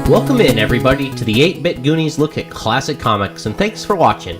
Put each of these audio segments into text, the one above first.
Welcome in, everybody, to the 8-Bit Goonies look at classic comics, and thanks for watching.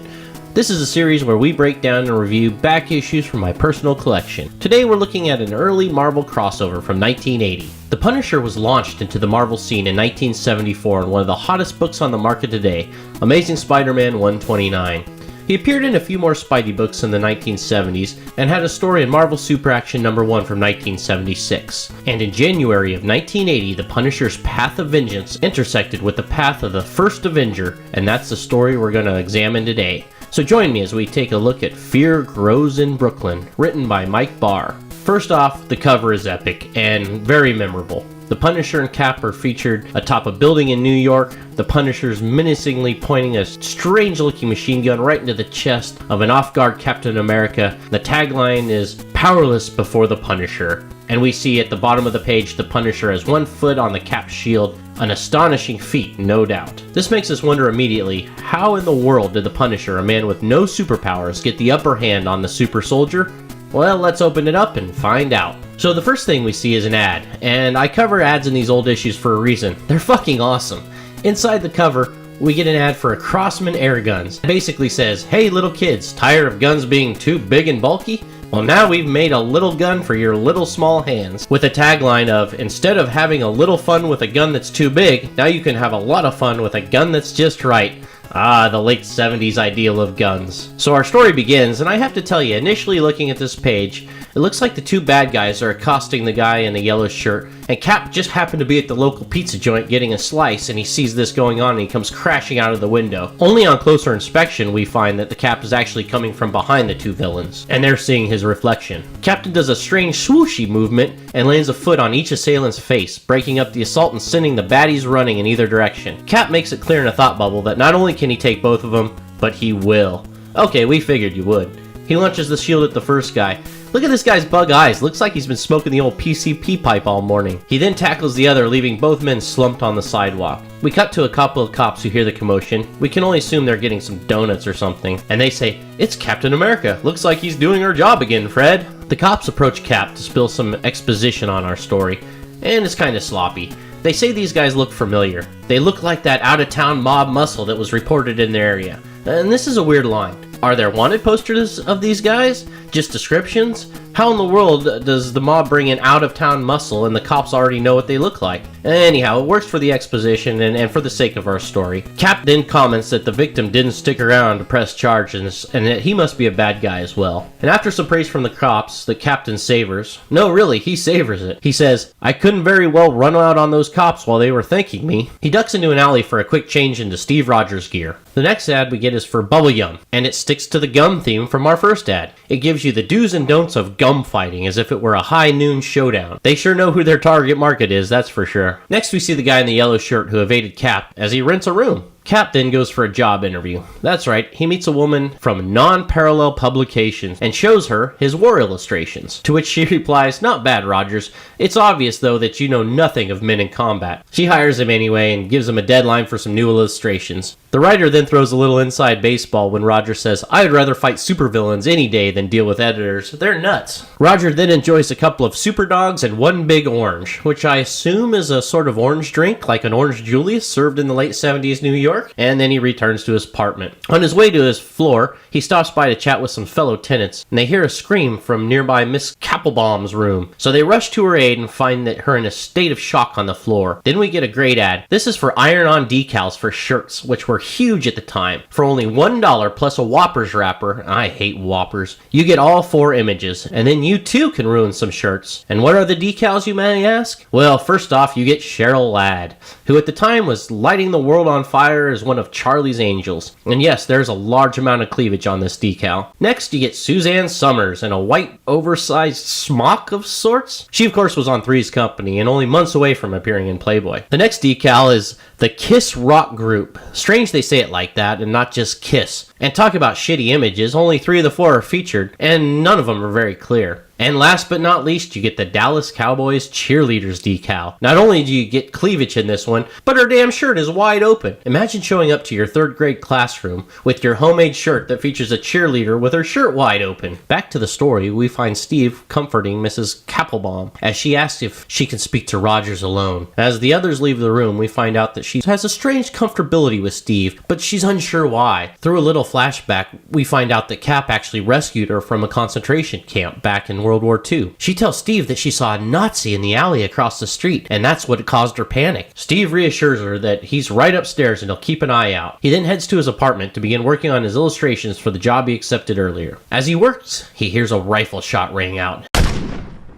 This is a series where we break down and review back issues from my personal collection. Today we're looking at an early Marvel crossover from 1980. The Punisher was launched into the Marvel scene in 1974 in one of the hottest books on the market today, Amazing Spider-Man 129. He appeared in a few more Spidey books in the 1970s and had a story in Marvel Super Action No. 1 from 1976. And in January of 1980, the Punisher's path of vengeance intersected with the path of the first Avenger, and that's the story we're going to examine today. So join me as we take a look at Fear Grows in Brooklyn, written by Mike Barr. First off, the cover is epic and very memorable. The Punisher and Cap are featured atop a building in New York. The Punisher's menacingly pointing a strange-looking machine gun right into the chest of an off-guard Captain America. The tagline is, "Powerless before the Punisher." And we see at the bottom of the page the Punisher has one foot on the Cap's shield, an astonishing feat, no doubt. This makes us wonder immediately, how in the world did the Punisher, a man with no superpowers, get the upper hand on the super soldier? Well, let's open it up and find out. So the first thing we see is an ad, and I cover ads in these old issues for a reason. They're fucking awesome. Inside the cover, we get an ad for a Crossman air guns. It basically says, "Hey little kids, tired of guns being too big and bulky? Well, now we've made a little gun for your little small hands," with a tagline of, "Instead of having a little fun with a gun that's too big, now you can have a lot of fun with a gun that's just right." Ah, the late 70s ideal of guns. So our story begins, and I have to tell you, initially looking at this page, it looks like the two bad guys are accosting the guy in the yellow shirt, and Cap just happened to be at the local pizza joint getting a slice, and he sees this going on and he comes crashing out of the window. Only on closer inspection we find that the Cap is actually coming from behind the two villains, and they're seeing his reflection. Captain does a strange swooshy movement and lands a foot on each assailant's face, breaking up the assault and sending the baddies running in either direction. Cap makes it clear in a thought bubble that not only can he take both of them, but he will. Okay, we figured you would. He launches the shield at the first guy. Look at this guy's bug eyes. Looks like he's been smoking the old PCP pipe all morning. He then tackles the other, leaving both men slumped on the sidewalk. We cut to a couple of cops who hear the commotion. We can only assume they're getting some donuts or something. And they say, "It's Captain America. Looks like he's doing her job again, Fred." The cops approach Cap to spill some exposition on our story, and it's kind of sloppy. They say these guys look familiar. They look like that out-of-town mob muscle that was reported in their area. And this is a weird line. Are there wanted posters of these guys? Just descriptions? How in the world does the mob bring in out-of-town muscle and the cops already know what they look like? Anyhow, it works for the exposition and for the sake of our story. Cap then comments that the victim didn't stick around to press charges and that he must be a bad guy as well. And after some praise from the cops, the captain savors. No, really, he savors it. He says, "I couldn't very well run out on those cops while they were thanking me." He ducks into an alley for a quick change into Steve Rogers gear. The next ad we get is for Bubble Yum, and it sticks to the gum theme from our first ad. It gives you the do's and don'ts of gum fighting as if it were a high noon showdown. They sure know who their target market is, that's for sure. Next we see the guy in the yellow shirt who evaded Cap as he rents a room. Cap then goes for a job interview. That's right, he meets a woman from Non-Parallel Publications and shows her his war illustrations. To which she replies, "Not bad, Rogers. It's obvious, though, that you know nothing of men in combat." She hires him anyway and gives him a deadline for some new illustrations. The writer then throws a little inside baseball when Rogers says, "I'd rather fight supervillains any day than deal with editors. They're nuts." Roger then enjoys a couple of super dogs and one big orange, which I assume is a sort of orange drink, like an Orange Julius served in the late 70s New York. And then he returns to his apartment. On his way to his floor, he stops by to chat with some fellow tenants, and they hear a scream from nearby Miss Kappelbaum's room. So they rush to her aid and find that her in a state of shock on the floor. Then we get a great ad. This is for iron-on decals for shirts, which were huge at the time. For only $1 plus a Whoppers wrapper, I hate Whoppers, you get all 4 images, and then you too can ruin some shirts. And what are the decals, you may ask? Well, first off, you get Cheryl Ladd, who at the time was lighting the world on fire as one of Charlie's Angels. And yes, there's a large amount of cleavage on this decal. Next, you get Suzanne Summers in a white, oversized smock of sorts. She, of course, was on Three's Company and only months away from appearing in Playboy. The next decal is the Kiss Rock Group. Strange they say it like that and not just Kiss. And talk about shitty images, only 3 of the 4 are featured, and none of them are very clear. And last but not least, you get the Dallas Cowboys Cheerleaders decal. Not only do you get cleavage in this one, but her damn shirt is wide open. Imagine showing up to your 3rd grade classroom with your homemade shirt that features a cheerleader with her shirt wide open. Back to the story, we find Steve comforting Mrs. Kappelbaum as she asks if she can speak to Rogers alone. As the others leave the room, we find out that she has a strange comfortability with Steve, but she's unsure why. Through a little flashback, we find out that Cap actually rescued her from a concentration camp back in World War II. She tells Steve that she saw a Nazi in the alley across the street, and that's what caused her panic. Steve reassures her that he's right upstairs and he'll keep an eye out. He then heads to his apartment to begin working on his illustrations for the job he accepted earlier. As he works, he hears a rifle shot ring out.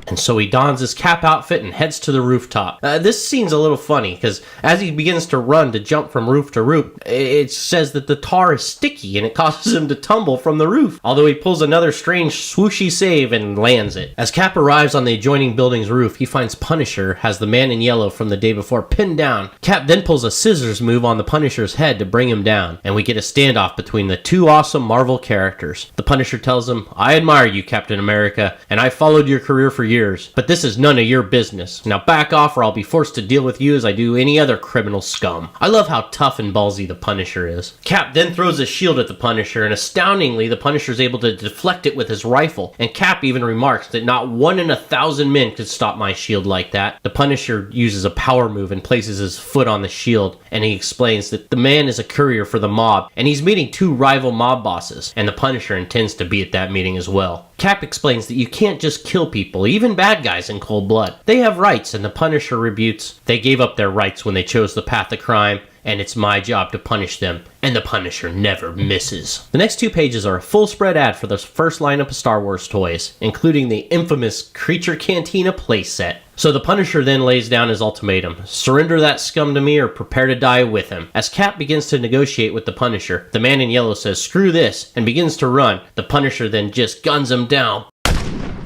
And so he dons his Cap outfit and heads to the rooftop. This scene's a little funny, because as he begins to run to jump from roof to roof, it says that the tar is sticky and it causes him to tumble from the roof. Although he pulls another strange swooshy save and lands it. As Cap arrives on the adjoining building's roof, he finds Punisher has the man in yellow from the day before pinned down. Cap then pulls a scissors move on the Punisher's head to bring him down, and we get a standoff between the two awesome Marvel characters. The Punisher tells him, "I admire you, Captain America, and I followed your career for years. But this is none of your business. Now back off or I'll be forced to deal with you as I do any other criminal scum." I love how tough and ballsy the Punisher is. Cap then throws a shield at the Punisher, and astoundingly, the Punisher is able to deflect it with his rifle. And Cap even remarks that not 1 in 1,000 men could stop my shield like that. The Punisher uses a power move and places his foot on the shield, and he explains that the man is a courier for the mob, and he's meeting 2 rival mob bosses, and the Punisher intends to be at that meeting as well. Cap explains that you can't just kill people, even bad guys, in cold blood. They have rights, and the Punisher rebutes, "They gave up their rights when they chose the path of crime, and it's my job to punish them." And the Punisher never misses. The next 2 pages are a full spread ad for the first lineup of Star Wars toys, including the infamous Creature Cantina playset. So the Punisher then lays down his ultimatum: surrender that scum to me or prepare to die with him. As Cap begins to negotiate with the Punisher, the man in yellow says screw this and begins to run. The Punisher then just guns him down.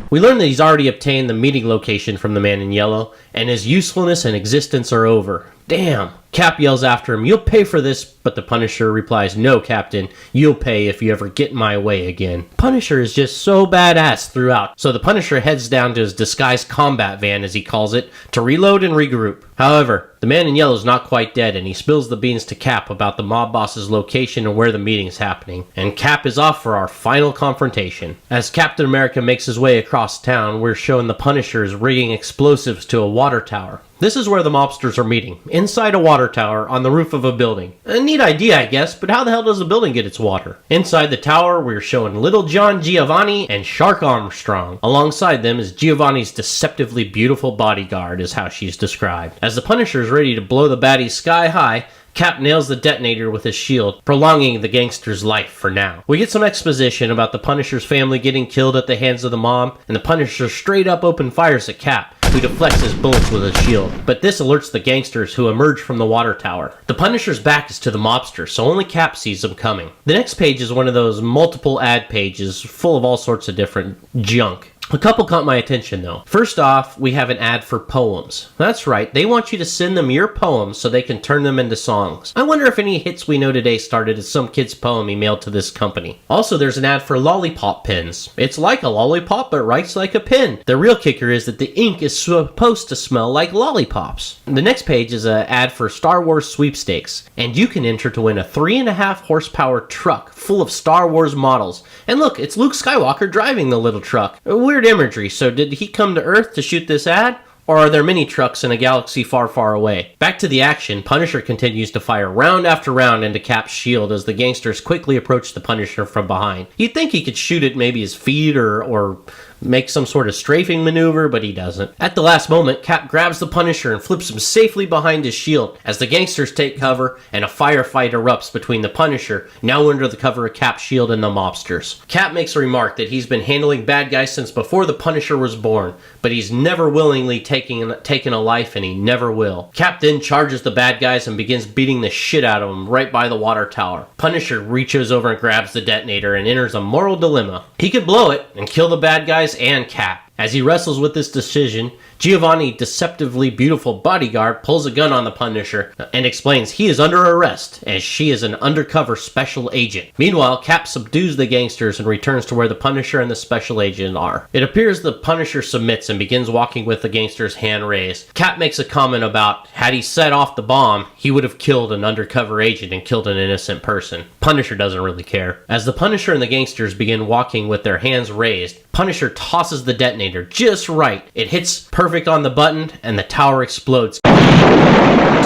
We learn that he's already obtained the meeting location from the man in yellow, and his usefulness and existence are over. Damn. Cap yells after him, "You'll pay for this," but the Punisher replies, "No, Captain, you'll pay if you ever get in my way again." Punisher is just so badass throughout, so the Punisher heads down to his disguised combat van, as he calls it, to reload and regroup. However, the man in yellow is not quite dead, and he spills the beans to Cap about the mob boss's location and where the meeting is happening. And Cap is off for our final confrontation. As Captain America makes his way across town, we're shown the Punisher is rigging explosives to a water tower. This is where the mobsters are meeting, inside a water tower on the roof of a building. A neat idea, I guess, but how the hell does the building get its water? Inside the tower, we're showing Little John Giovanni and Shark Armstrong. Alongside them is Giovanni's deceptively beautiful bodyguard, is how she's described. As the Punisher is ready to blow the baddies sky high, Cap nails the detonator with his shield, prolonging the gangster's life for now. We get some exposition about the Punisher's family getting killed at the hands of the mob, and the Punisher straight up open fires at Cap, who deflects his bullets with his shield. But this alerts the gangsters who emerge from the water tower. The Punisher's back is to the mobster, so only Cap sees them coming. The next page is one of those multiple ad pages full of all sorts of different junk. A couple caught my attention though. First off, we have an ad for poems. That's right, they want you to send them your poems so they can turn them into songs. I wonder if any hits we know today started as some kid's poem he mailed to this company. Also, there's an ad for lollipop pens. It's like a lollipop but writes like a pen. The real kicker is that the ink is supposed to smell like lollipops. The next page is an ad for Star Wars Sweepstakes, and you can enter to win a 3.5 horsepower truck full of Star Wars models. And look, it's Luke Skywalker driving the little truck. Weird imagery, so did he come to Earth to shoot this ad? Or are there many trucks in a galaxy far, far away? Back to the action, Punisher continues to fire round after round into Cap's shield as the gangsters quickly approach the Punisher from behind. You'd think he could shoot at maybe his feet or make some sort of strafing maneuver, but he doesn't. At the last moment, Cap grabs the Punisher and flips him safely behind his shield as the gangsters take cover and a firefight erupts between the Punisher, now under the cover of Cap's shield, and the mobsters. Cap makes a remark that he's been handling bad guys since before the Punisher was born, but he's never willingly taken a life, and he never will. Cap then charges the bad guys and begins beating the shit out of them right by the water tower. Punisher reaches over and grabs the detonator and enters a moral dilemma. He could blow it and kill the bad guys and Cap, As he wrestles with this decision, Giovanni's deceptively beautiful bodyguard pulls a gun on the Punisher and explains he is under arrest as she is an undercover special agent. Meanwhile, Cap subdues the gangsters and returns to where the Punisher and the special agent are. It appears the Punisher submits and begins walking with the gangster's hand raised. Cap makes a comment about had he set off the bomb, he would have killed an undercover agent and killed an innocent person. Punisher doesn't really care. As the Punisher and the gangsters begin walking with their hands raised, Punisher tosses the detonator just right. It hits perfect on the button and the tower explodes,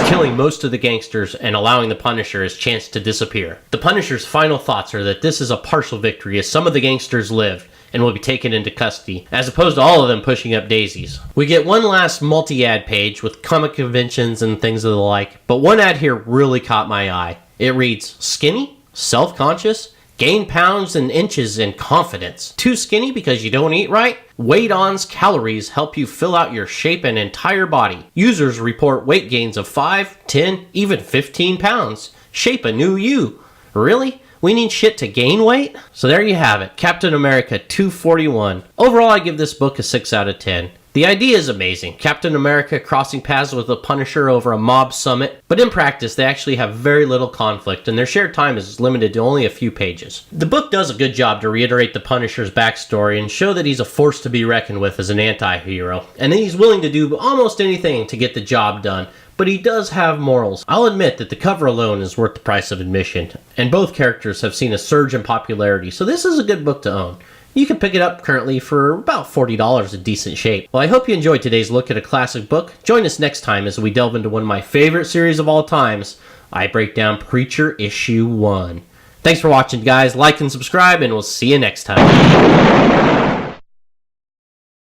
killing most of the gangsters and allowing the Punisher his chance to disappear. The Punisher's final thoughts are that this is a partial victory as some of the gangsters lived and will be taken into custody, as opposed to all of them pushing up daisies. We get one last multi-ad page with comic conventions and things of the like, but one ad here really caught my eye. It reads, "Skinny? Self-conscious? Gain pounds and inches in confidence. Too skinny because you don't eat right? Weight On's calories help you fill out your shape and entire body. Users report weight gains of 5, 10, even 15 pounds. Shape a new you." Really? We need shit to gain weight? So there you have it, Captain America 241. Overall, I give this book a 6 out of 10. The idea is amazing. Captain America crossing paths with the Punisher over a mob summit, but in practice they actually have very little conflict and their shared time is limited to only a few pages. The book does a good job to reiterate the Punisher's backstory and show that he's a force to be reckoned with as an anti-hero, and that he's willing to do almost anything to get the job done. But he does have morals. I'll admit that the cover alone is worth the price of admission, and both characters have seen a surge in popularity, so this is a good book to own. You can pick it up currently for about $40 in decent shape. Well, I hope you enjoyed today's look at a classic book. Join us next time as we delve into one of my favorite series of all times. I break down Preacher Issue 1. Thanks for watching, guys. Like and subscribe, and we'll see you next time.